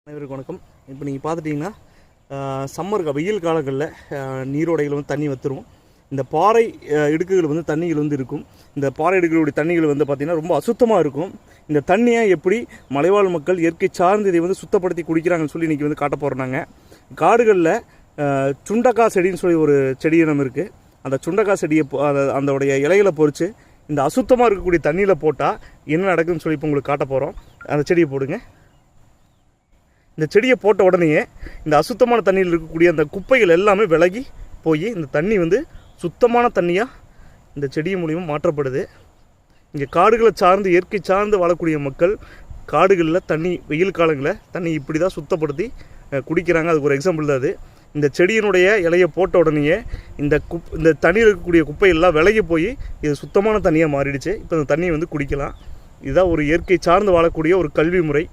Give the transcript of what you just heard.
அனைவருக்கும் வணக்கம். இப்போ நீங்கள் பார்த்துட்டிங்கன்னா சம்மர் வெயில் காலங்களில் நீரோடைகள் வந்து தண்ணி வத்துரும். இந்த பாறை இடுக்குகள் வந்து தண்ணிகள் வந்து இருக்கும். இந்த பாறை இடுக்குகளுடைய தண்ணிகள் வந்து பார்த்திங்கன்னா ரொம்ப அசுத்தமாக இருக்கும். இந்த தண்ணியை எப்படி மலைவாழ் மக்கள் இயற்கை சார்ந்து இதை வந்து சுத்தப்படுத்தி குடிக்கிறாங்கன்னு சொல்லி இன்றைக்கி வந்து காட்ட போகிறாங்க. காடுகளில் சுண்டக்காய் செடின்னு சொல்லி ஒரு செடி இனம் இருக்குது. அந்த சுண்டக்காய் செடியை அதோடைய இலைகளை பொறித்து இந்த அசுத்தமாக இருக்கக்கூடிய தண்ணியில் போட்டால் என்ன நடக்குதுன்னு சொல்லி இப்போ உங்களுக்கு காட்ட போகிறோம். அந்த செடியை போடுங்க. இந்த செடியை போட்ட உடனேயே இந்த அசுத்தமான தண்ணியில் இருக்கக்கூடிய அந்த குப்பைகள் எல்லாமே விலகி போய் இந்த தண்ணி வந்து சுத்தமான தண்ணியாக இந்த செடி மூலியமாக மாற்றப்படுது. இங்கே காடுகளை சார்ந்து இயற்கை சார்ந்து வாழக்கூடிய மக்கள் காடுகளில் தண்ணி வெயில் காலங்களில் தண்ணி இப்படி தான் சுத்தப்படுத்தி குடிக்கிறாங்க. அதுக்கு ஒரு எக்ஸாம்பிள் தான் அது. இந்த செடியினுடைய இலையை போட்ட உடனேயே இந்த தண்ணியில் இருக்கக்கூடிய குப்பையெல்லாம் விலகி போய் இது சுத்தமான தண்ணியாக மாறிடுச்சு. இப்போ இந்த தண்ணியை வந்து குடிக்கலாம். இதுதான் ஒரு இயற்கை சார்ந்து வாழக்கூடிய ஒரு கல்வி முறை.